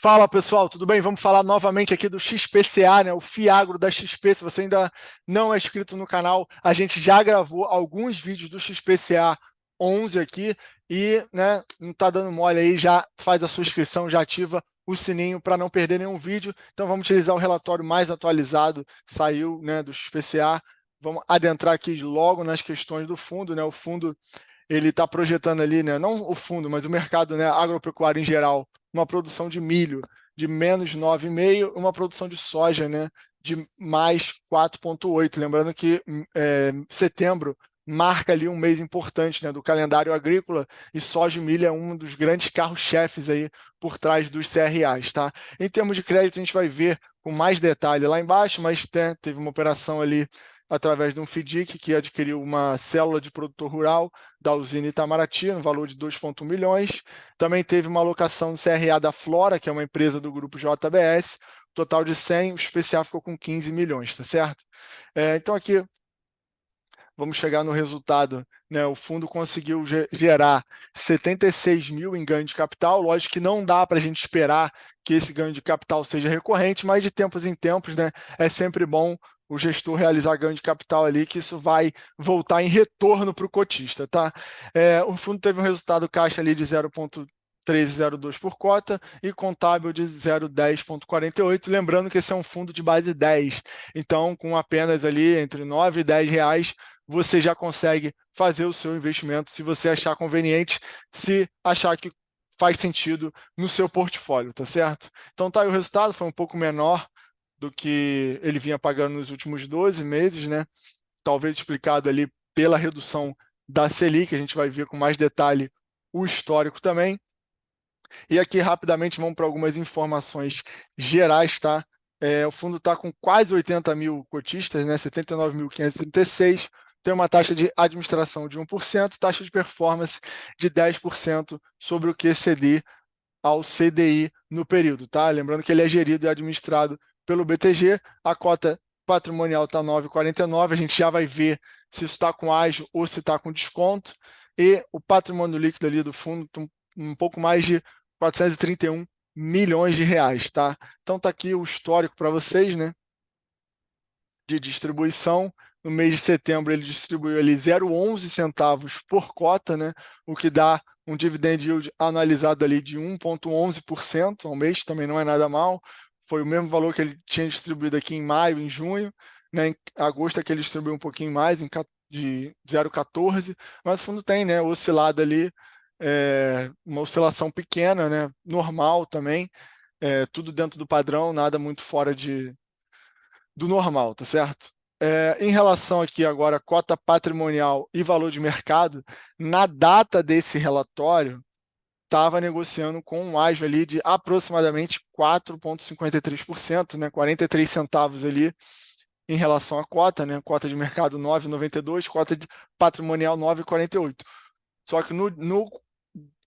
Fala pessoal, tudo bem? Vamos falar novamente aqui do XPCA, né? O Fiagro da XP. Se você ainda não é inscrito no canal, a gente já gravou alguns vídeos do XPCA 11 aqui e, né, não está dando mole aí, já faz a sua inscrição, já ativa o sininho para não perder nenhum vídeo. Então vamos utilizar o relatório mais atualizado que saiu, né, do XPCA. Vamos adentrar aqui logo nas questões do fundo, né? O fundo ele está projetando ali, né, não o fundo, mas o mercado, né, agropecuário em geral, uma produção de milho de menos 9,5, uma produção de soja, né, de mais 4,8. Lembrando que setembro marca ali um mês importante, né, do calendário agrícola, e soja e milho é um dos grandes carros-chefes aí por trás dos CRAs, tá? Em termos de crédito, a gente vai ver com mais detalhe lá embaixo, mas teve uma operação ali através de um FDIC que adquiriu uma célula de produtor rural da usina Itamaraty, no valor de 2,1 milhões. Também teve uma alocação do CRA da Flora, que é uma empresa do grupo JBS, total de 100, o especial ficou com 15 milhões, tá certo? Então aqui vamos chegar no resultado, né? O fundo conseguiu gerar 76 mil em ganho de capital. Lógico que não dá para a gente esperar que esse ganho de capital seja recorrente, mas de tempos em tempos, né, é sempre bom o gestor realizar ganho de capital ali, que isso vai voltar em retorno para o cotista, tá? O fundo teve um resultado caixa ali de 0,1302 por cota e contábil de 0,10,48. Lembrando que esse é um fundo de base 10, então com apenas ali entre 9 e 10 reais você já consegue fazer o seu investimento se você achar conveniente, se achar que faz sentido no seu portfólio, tá certo? Então tá aí o resultado, foi um pouco menor do que ele vinha pagando nos últimos 12 meses, né? Talvez explicado ali pela redução da Selic, a gente vai ver com mais detalhe o histórico também. E aqui rapidamente vamos para algumas informações gerais, tá? O fundo está com quase 80 mil cotistas, né? 79.536, tem uma taxa de administração de 1%, taxa de performance de 10% sobre o QCD ao CDI no período, tá? Lembrando que ele é gerido e administrado pelo BTG, a cota patrimonial está 9,49, a gente já vai ver se isso está com ágio ou se está com desconto, e o patrimônio líquido ali do fundo um pouco mais de 431 milhões de reais, tá? Então tá aqui o histórico para vocês, né, de distribuição. No mês de setembro ele distribuiu ali 0,11 centavos por cota, né, o que dá um dividend yield analisado ali de 1,11% ao mês, também não é nada mal. Foi o mesmo valor que ele tinha distribuído aqui em maio, em junho, né, em agosto é que ele distribuiu um pouquinho mais, de 0,14, mas o fundo tem, né, oscilado ali, uma oscilação pequena, né, normal também, tudo dentro do padrão, nada muito fora do normal, tá certo? Em relação aqui agora à cota patrimonial e valor de mercado, na data desse relatório, estava negociando com um ágio ali de aproximadamente 4,53%, né, 43 centavos ali em relação à cota, né, cota de mercado 9,92, cota de patrimonial 9,48. Só que no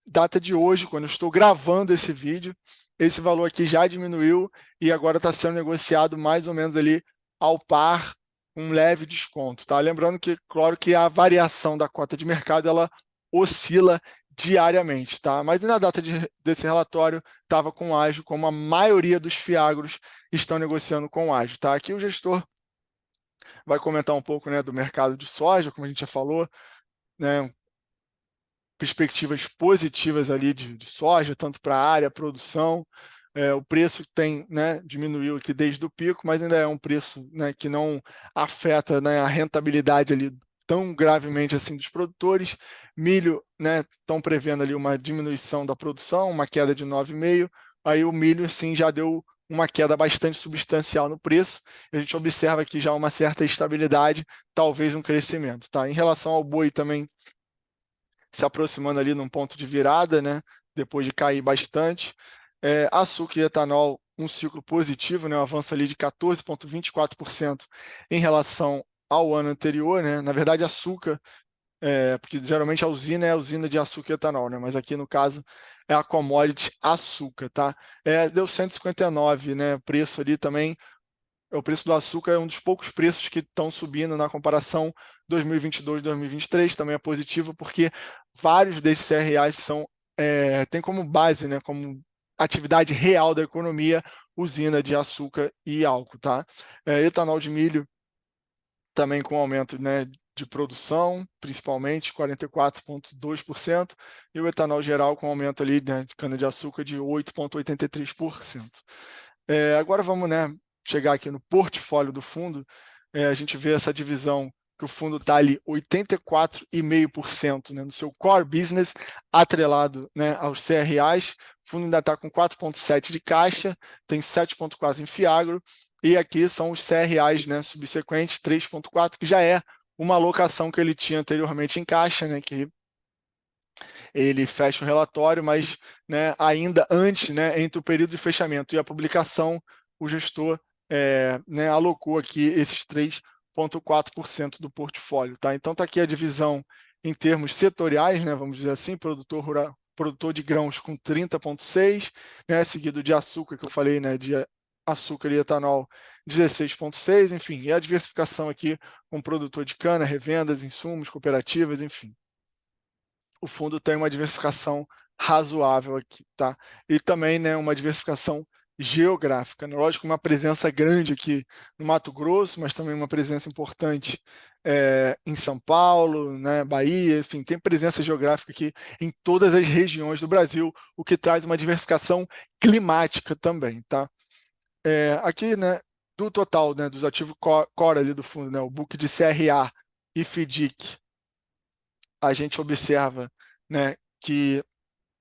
data de hoje, quando eu estou gravando esse vídeo, esse valor aqui já diminuiu e agora está sendo negociado mais ou menos ali ao par, um leve desconto, tá? Lembrando que, claro, que a variação da cota de mercado ela oscila diariamente, tá? Mas na data desse relatório estava com ágio, como a maioria dos fiagros estão negociando com ágio, tá? Aqui o gestor vai comentar um pouco, né, do mercado de soja, como a gente já falou, né, perspectivas positivas ali de soja, tanto para a área, produção. O preço tem, né, diminuiu aqui desde o pico, mas ainda é um preço, né, que não afeta, né, a rentabilidade ali tão gravemente assim dos produtores. Milho, né, estão prevendo ali uma diminuição da produção, uma queda de 9,5%. Aí o milho, sim, já deu uma queda bastante substancial no preço. A gente observa aqui já uma certa estabilidade, talvez um crescimento, tá? Em relação ao boi também, se aproximando ali num ponto de virada, né? Depois de cair bastante. Açúcar e etanol, um ciclo positivo, né? Um avanço ali de 14,24% em relação ao ano anterior, né? Na verdade, açúcar, porque geralmente a usina é a usina de açúcar e etanol, né? Mas aqui no caso é a commodity açúcar, tá? Deu 159, né? Preço ali também, o preço do açúcar é um dos poucos preços que estão subindo na comparação 2022-2023, também é positivo, porque vários desses CRAs tem como base, né, como atividade real da economia, usina de açúcar e álcool, tá? Etanol de milho também com aumento, né, de produção, principalmente 44,2%, e o etanol geral com aumento ali, né, de cana-de-açúcar de 8,83%. Agora vamos, né, chegar aqui no portfólio do fundo, a gente vê essa divisão que o fundo está ali 84,5%, né, no seu core business, atrelado, né, aos CRAs. O fundo ainda está com 4,7% de caixa, tem 7,4% em Fiagro, e aqui são os CRAs, né, subsequentes, 3,4%, que já é uma alocação que ele tinha anteriormente em caixa, né, que ele fecha o relatório, mas, né, ainda antes, né, entre o período de fechamento e a publicação, o gestor né, alocou aqui esses 3,4% do portfólio. Tá? Então está aqui a divisão em termos setoriais, né, vamos dizer assim, produtor rural, produtor de grãos com 30,6%, né, seguido de açúcar, que eu falei, né, de açúcar e etanol 16,6%, enfim, e a diversificação aqui com produtor de cana, revendas, insumos, cooperativas, enfim. O fundo tem uma diversificação razoável aqui, tá? E também, né, uma diversificação geográfica, né? Lógico, uma presença grande aqui no Mato Grosso, mas também uma presença importante em São Paulo, né, Bahia, enfim, tem presença geográfica aqui em todas as regiões do Brasil, o que traz uma diversificação climática também, tá? Aqui, né, do total, né, dos ativos core ali do fundo, né, o book de CRA e FDIC, a gente observa, né, que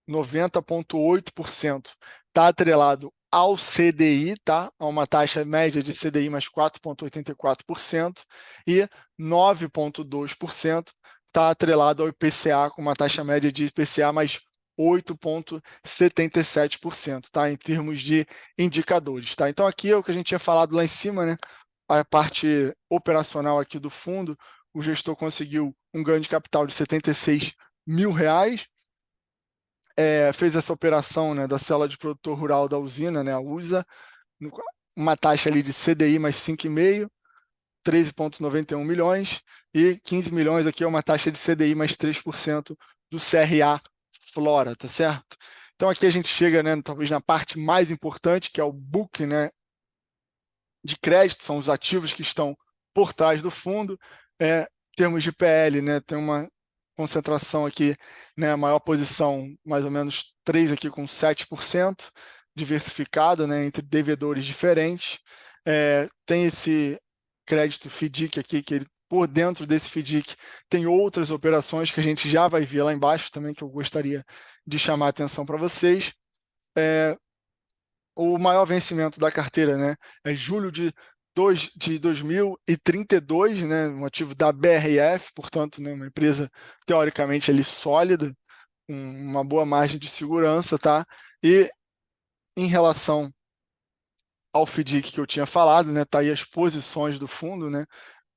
90,8% está atrelado ao CDI, tá? A uma taxa média de CDI mais 4,84%, e 9,2% está atrelado ao IPCA, com uma taxa média de IPCA mais 8,77%, tá? Em termos de indicadores, tá? Então aqui é o que a gente tinha falado lá em cima, né? A parte operacional aqui do fundo, o gestor conseguiu um ganho de capital de R$ 76.000, fez essa operação, né, da célula de produtor rural da usina, né, a USA, uma taxa ali de CDI mais 5,5, 13,91 milhões, e 15 milhões aqui é uma taxa de CDI mais 3% do CRA Flora, tá certo? Então aqui a gente chega, né, talvez na parte mais importante, que é o book, né, de crédito, são os ativos que estão por trás do fundo. Em termos de PL, né, tem uma concentração aqui, né, a maior posição, mais ou menos 3 aqui com 7%, diversificada, né, entre devedores diferentes. Tem esse crédito FDIC aqui, que ele, por dentro desse FDIC tem outras operações que a gente já vai ver lá embaixo também, que eu gostaria de chamar a atenção para vocês. O maior vencimento da carteira, né, é julho de 2032, né, um ativo da BRF, portanto, né, uma empresa teoricamente ali sólida, com uma boa margem de segurança, tá? E em relação ao FDIC que eu tinha falado, né, tá aí as posições do fundo, né,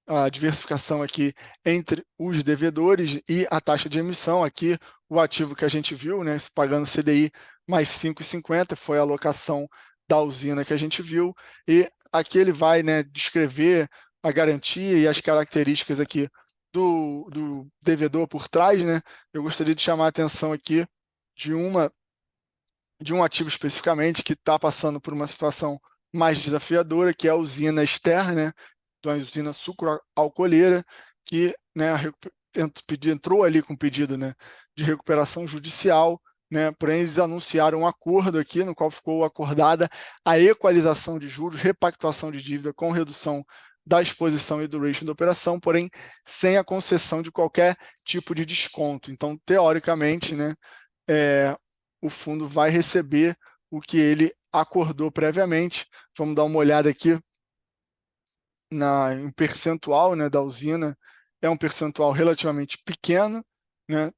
a diversificação aqui entre os devedores e a taxa de emissão. Aqui o ativo que a gente viu, né, pagando CDI mais 5,50, foi a alocação da usina que a gente viu, e aqui ele vai, né, descrever a garantia e as características aqui do devedor por trás, né. Eu gostaria de chamar a atenção aqui de um ativo especificamente que está passando por uma situação mais desafiadora, que é a usina Ester, né, da usina sucroalcooleira, que, né, entrou ali com pedido, né, de recuperação judicial, né, porém eles anunciaram um acordo aqui, no qual ficou acordada a equalização de juros, repactuação de dívida com redução da exposição e duration da operação, porém sem a concessão de qualquer tipo de desconto. Então, teoricamente, né, o fundo vai receber o que ele acordou previamente. Vamos dar uma olhada aqui em percentual, né, da usina. É um percentual relativamente pequeno, né,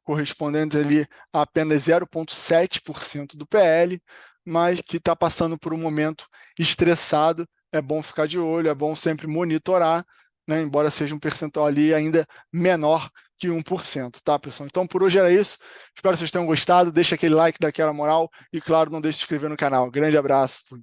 correspondente ali a apenas 0,7% do PL, mas que está passando por um momento estressado. É bom ficar de olho, é bom sempre monitorar, né, embora seja um percentual ali ainda menor que 1%, tá, pessoal? Então, por hoje era isso. Espero que vocês tenham gostado. Deixa aquele like, daquela moral e, claro, não deixe de se inscrever no canal. Grande abraço. Fui.